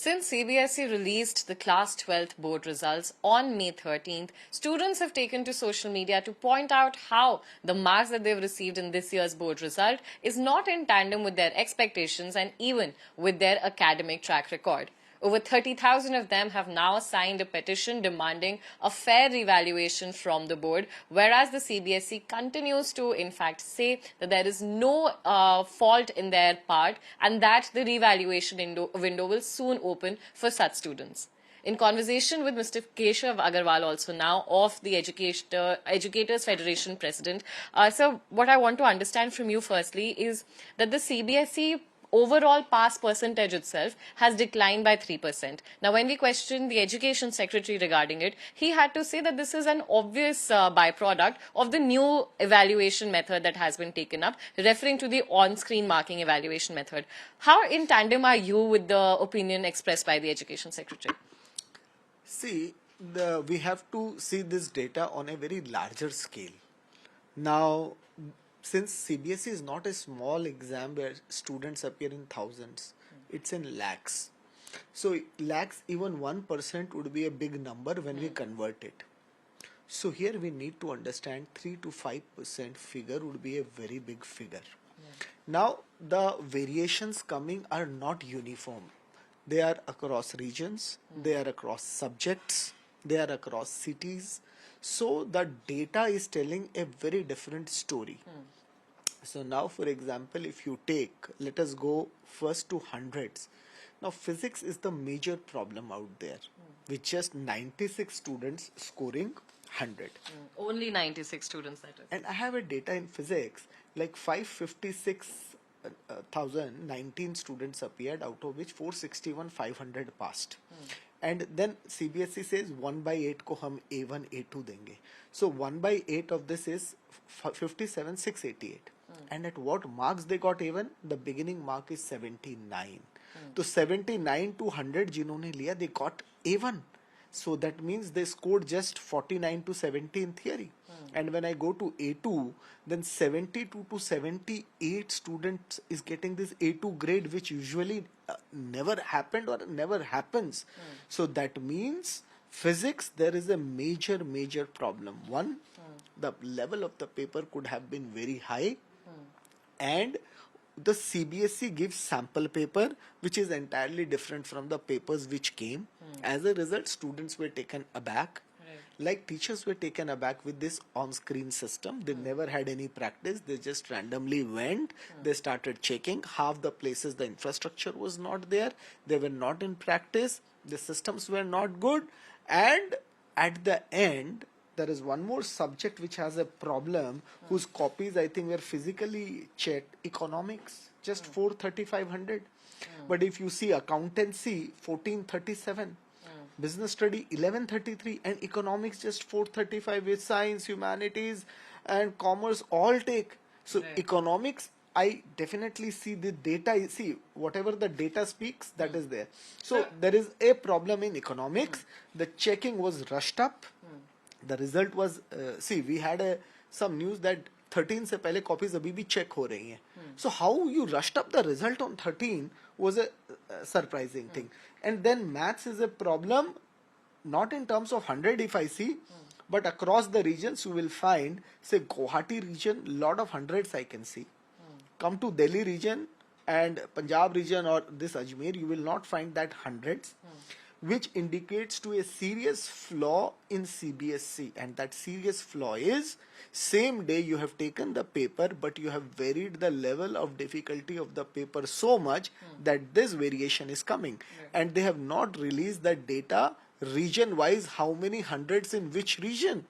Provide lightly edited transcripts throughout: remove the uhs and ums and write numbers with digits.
Since CBSE released the Class 12th board results on May 13th, students have taken to social media to point out how the marks that they've received in this year's board result is not in tandem with their expectations and even with their academic track record. Over 30,000 of them have now signed a petition demanding a fair revaluation from the board, whereas the CBSE continues to, in fact, say that there is no fault in their part and that the revaluation window will soon open for such students. In conversation with Mr. Keshav Agarwal also now of the Educators Federation President, so what I want to understand from you firstly is that the CBSE overall pass percentage itself has declined by 3%. Now, when we questioned the Education Secretary regarding it, he had to say that this is an obvious byproduct of the new evaluation method that has been taken up, referring to the on-screen marking evaluation method. How in tandem are you with the opinion expressed by the Education Secretary? See, we have to see this data on a very larger scale. Now, since CBSE is not a small exam where students appear in thousands, it's in lakhs. So lakhs, even 1% would be a big number when we convert it. So here we need to understand 3 to 5% figure would be a very big figure. Now the variations coming are not uniform. They are across regions, they are across subjects, they are across cities. So the data is telling a very different story. So now, for example, if you take, let us go first to hundreds. Now physics is the major problem out there with just 96 students scoring 100. Only 96 students, that is. And I have a data in physics like 556,019 students appeared, out of which 461 500 passed. And then CBSE says 1 by 8 ko hum A1 A2 denge. So 1 by 8 of this is 57 688. And at what marks they got A1? The beginning mark is 79. So 79 to 100 जिन्होंने लिया, they got A1. So that means they scored just 49 to 70 in theory. And when I go to A2, then 72 to 78 students is getting this A2 grade, which usually never happened or never happens. So that means physics, there is a major problem. One, the level of the paper could have been very high, and the CBSE gives sample paper which is entirely different from the papers which came. As a result, students were taken aback. Like teachers were taken aback with this on-screen system. They never had any practice. They just randomly went. They started checking. Half the places the infrastructure was not there. They were not in practice. The systems were not good. And at the end, there is one more subject which has a problem, whose copies I think were physically checked. Economics, just 4,500. But if you see accountancy, 1437. Business study 1133, and economics just 435, with science, humanities and commerce all take. So economics, I definitely see the data, see whatever the data speaks, that is there. So there is a problem in economics. The checking was rushed up. The result was, see, we had some news that 13 से पहले copies अभी भी check हो रही हैं. So how you rushed up the result on 13 was a surprising thing. And then maths is a problem, not in terms of 100 if I see, but across the regions you will find, say Guwahati region, lot of hundreds I can see. Come to Delhi region and Punjab region or this Ajmer, you will not find that hundreds. Which indicates to a serious flaw in CBSE, and that serious flaw is same day you have taken the paper but you have varied the level of difficulty of the paper so much that this variation is coming, and they have not released the data region wise, how many hundreds in which region.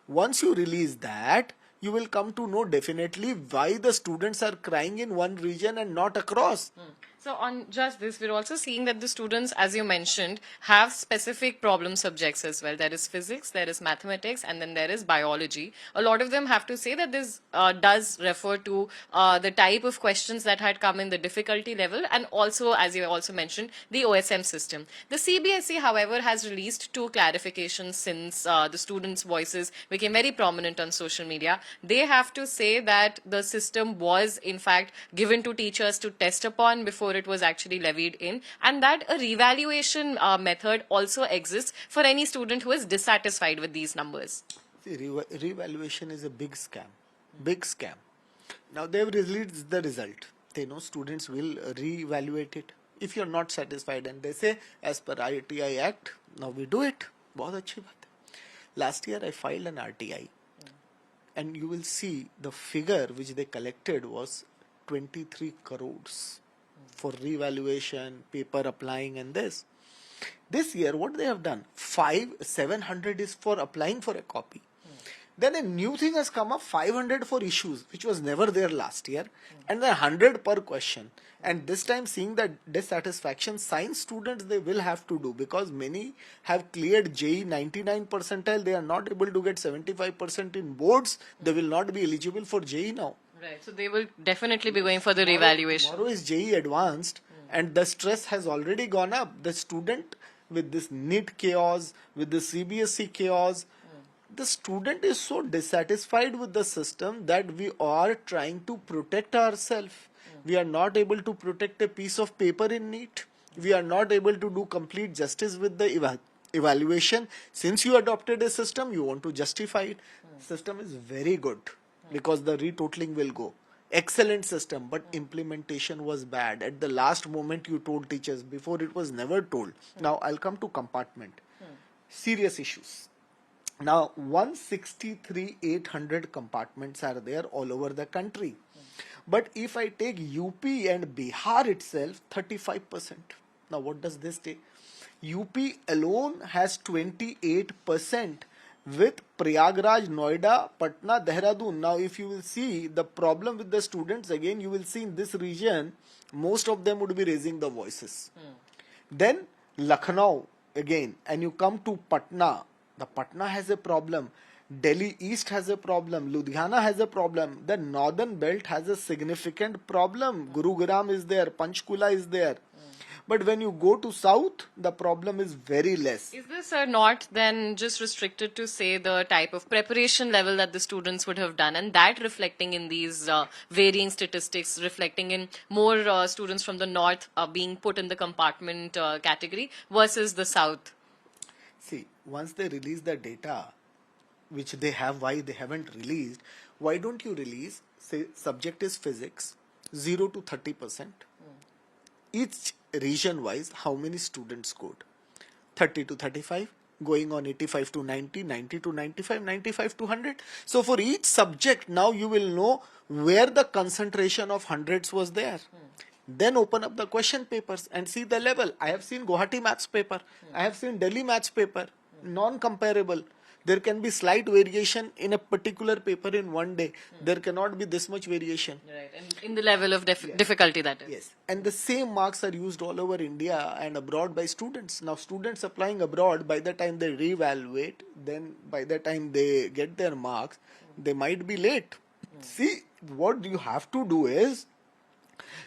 Once you release that, you will come to know definitely why the students are crying in one region and not across. So on just this, we're also seeing that the students, as you mentioned, have specific problem subjects as well. There is physics, there is mathematics, and then there is biology. A lot of them have to say that this does refer to the type of questions that had come in the difficulty level, and also, as you also mentioned, the OSM system. The CBSE, however, has released 2 clarifications since the students' voices became very prominent on social media. They have to say that the system was, in fact, given to teachers to test upon before before it was actually levied in, and that a revaluation method also exists for any student who is dissatisfied with these numbers. See, revaluation is a big scam. Big scam. Now they've released the result. They know students will reevaluate it. If you're not satisfied and they say, as per RTI Act, now we do it. बहुत अच्छी बात है. Last year I filed an RTI and you will see the figure which they collected was 23 crores for revaluation, paper applying and this. This year what they have done, 700 is for applying for a copy. Then a new thing has come up, 500 for issues, which was never there last year, and then 100 per question. And this time, seeing that dissatisfaction, science students they will have to do, because many have cleared JEE 99 percentile, they are not able to get 75% in boards, they will not be eligible for JEE now. Right, so they will definitely be going for the revaluation. Tomorrow is JEE advanced, and the stress has already gone up. The student with this NEET chaos, with the CBSE chaos, the student is so dissatisfied with the system that we are trying to protect ourselves. We are not able to protect a piece of paper in NEET. We are not able to do complete justice with the evaluation. Since you adopted a system, you want to justify it. System is very good because the retotaling will go. Excellent system, but implementation was bad. At the last moment you told teachers, before it was never told. Now I'll come to compartment. Serious issues. Now 163,800 compartments are there all over the country. But if I take UP and Bihar itself, 35%. Now what does this take? UP alone has 28% with Prayagraj, Noida, Patna, Dehradun. Now if you will see the problem with the students, again you will see in this region, most of them would be raising the voices. Then Lucknow again, and you come to Patna. The Patna has a problem. Delhi East has a problem. Ludhiana has a problem. The northern belt has a significant problem. Gurugram is there. Panchkula is there. But when you go to south, the problem is very less. Is this not then just restricted to, say, the type of preparation level that the students would have done, and that reflecting in these varying statistics, reflecting in more students from the north being put in the compartment category versus the south? See, once they release the data, which they have, why they haven't released, why don't you release, say, subject is physics, 0 to 30%. Each region wise, how many students scored? 30 to 35, going on 85 to 90, 90 to 95, 95 to 100. So for each subject, now you will know where the concentration of hundreds was there. Then open up the question papers and see the level. I have seen Guwahati maths paper. I have seen Delhi maths paper. Non-comparable. There can be slight variation in a particular paper in one day. There cannot be this much variation. Right, and in the level of difficulty that is. Yes, and the same marks are used all over India and abroad by students. Now students applying abroad, by the time they reevaluate, then by the time they get their marks, they might be late. See, what you have to do is,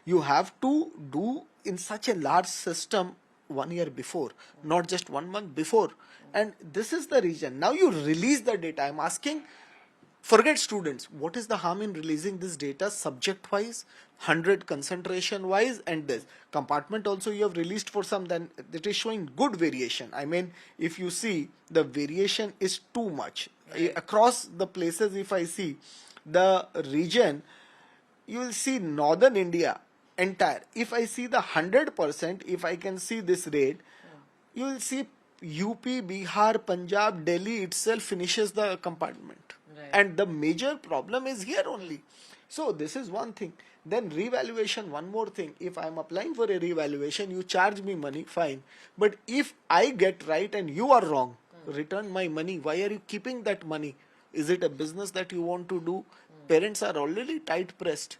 you have to do in such a large system 1 year before, not just 1 month before. And this is the reason. Now you release the data. I'm asking, forget students. What is the harm in releasing this data subject wise, 100 concentration wise, and this compartment also you have released for some, then it is showing good variation. I mean, if you see, the variation is too much. Right. Across the places, if I see the region, you will see northern India entire. If I see the 100%, if I can see this rate, you will see UP, Bihar, Punjab, Delhi itself finishes the compartment. Right. And the major problem is here only. So this is one thing. Then revaluation, one more thing. If I am applying for a revaluation, you charge me money, fine. But if I get right and you are wrong, return my money. Why are you keeping that money? Is it a business that you want to do? Parents are already tight pressed.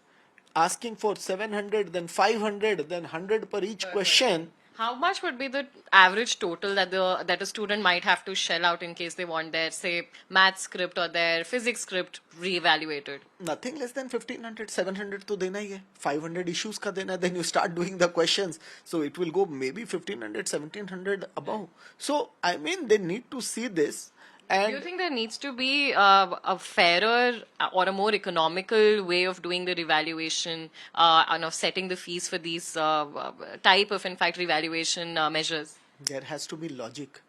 Asking for 700, then 500, then 100 per each question. How much would be the average total that a student might have to shell out in case they want their, say, math script or their physics script reevaluated? Nothing less than 1500, 700 to dena hi hai. 500 issues ka dena, then you start doing the questions. So it will go maybe 1500, 1700 above. So I mean, they need to see this. Do you think there needs to be a fairer or a more economical way of doing the revaluation and of setting the fees for these type of, in fact, revaluation measures? There has to be logic.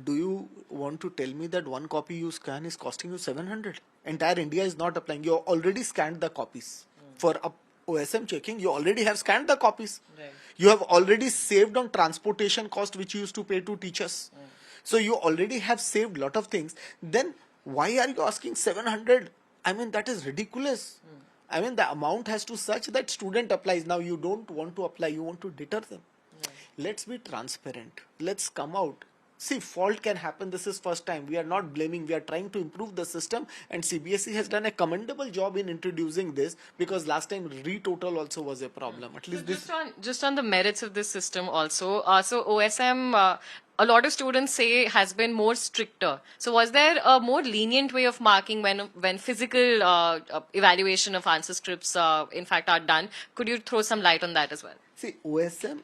Do you want to tell me that one copy you scan is costing you 700? Entire India is not applying. You already scanned the copies. For OSM checking, you already have scanned the copies. Right. You have already saved on transportation cost which you used to pay to teachers. So you already have saved lot of things. Then why are you asking 700? I mean, that is ridiculous. I mean, the amount has to such that student applies. Now you don't want to apply, you want to deter them. Let's be transparent. Let's come out. See, fault can happen. This is first time. We are not blaming. We are trying to improve the system. And CBSE has done a commendable job in introducing this, because last time retotal also was a problem. At least this. Just on the merits of this system also. So OSM, a lot of students say has been more stricter. So was there a more lenient way of marking when physical evaluation of answer scripts in fact are done? Could you throw some light on that as well? See, OSM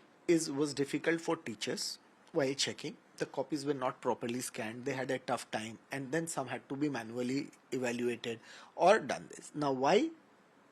was difficult for teachers while checking. The copies were not properly scanned. They had a tough time, and then some had to be manually evaluated or done this. Now, why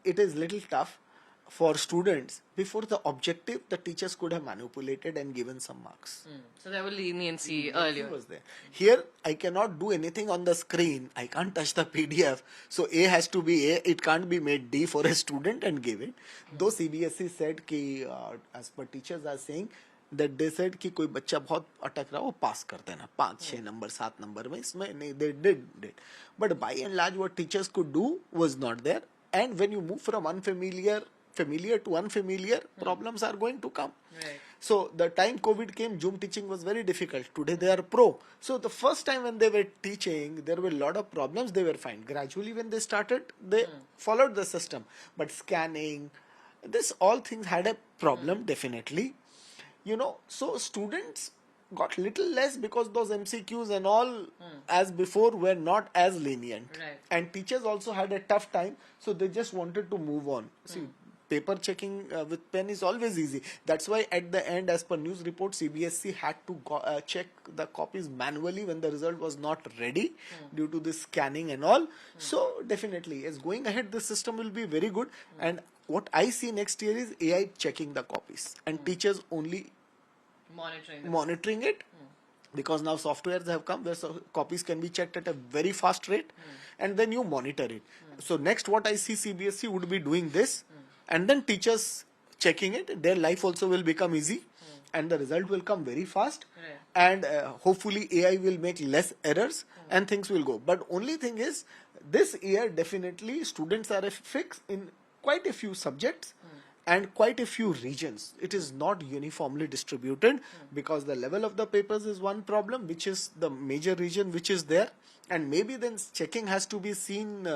it is little tough for students? Before the objective, the teachers could have manipulated and given some marks. So there was leniency earlier. Was there. Here, I cannot do anything on the screen. I can't touch the PDF. So A has to be A. It can't be made D for a student and give it. Though CBSE said कि as per teachers are saying that they said कि कोई बच्चा बहुत अटक रहा हो पास कर देना 5-6 नंबर 7 नंबर में इसमें नहीं they did. But by and large what teachers could do was not there. And when you move from familiar to unfamiliar, problems are going to come. Right. So the time COVID came, Zoom teaching was very difficult. Today they are pro. So the first time when they were teaching, there were a lot of problems. They were fine. Gradually when they started, they followed the system. But scanning, this all things had a problem definitely. You know, so students got little less because those MCQs and all as before were not as lenient. Right. And teachers also had a tough time, so they just wanted to move on. See, paper checking with pen is always easy. That's why at the end, as per news report, CBSE had to check the copies manually when the result was not ready due to this scanning and all. So definitely, as going ahead, the system will be very good. And what I see next year is AI checking the copies and teachers only monitoring it. Because now softwares have come where copies can be checked at a very fast rate and then you monitor it. So next what I see CBSE would be doing this and then teachers checking it. Their life also will become easy and the result will come very fast and hopefully AI will make less errors and things will go. But only thing is this year definitely students are a fix in quite a few subjects and quite a few regions. It is not uniformly distributed because the level of the papers is one problem, which is the major region which is there. And maybe then checking has to be seen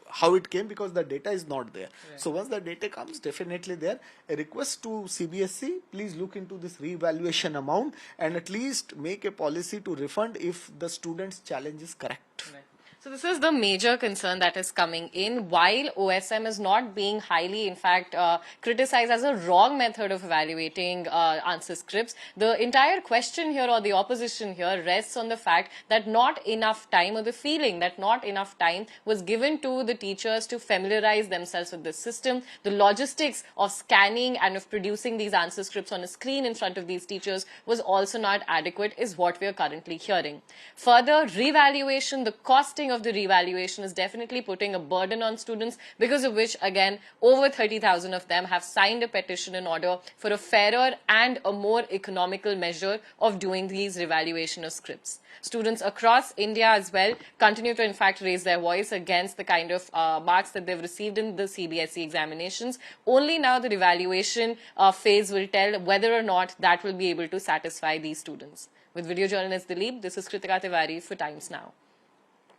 how it came because the data is not there. Right. So once the data comes, definitely there. A request to CBSE, please look into this revaluation amount and at least make a policy to refund if the student's challenge is correct. Right. So this is the major concern that is coming in. While OSM is not being highly, in fact, criticized as a wrong method of evaluating answer scripts, the entire question here or the opposition here rests on the fact that not enough time or the feeling that not enough time was given to the teachers to familiarize themselves with the system. The logistics of scanning and of producing these answer scripts on a screen in front of these teachers was also not adequate is what we are currently hearing. Further, revaluation, the costing of the revaluation is definitely putting a burden on students, because of which, again, over 30,000 of them have signed a petition in order for a fairer and a more economical measure of doing these revaluation of scripts. Students across India as well continue to, in fact, raise their voice against the kind of marks that they've received in the CBSE examinations. Only now the revaluation phase will tell whether or not that will be able to satisfy these students. With video journalist Dilip, this is Kritika Tiwari for Times Now.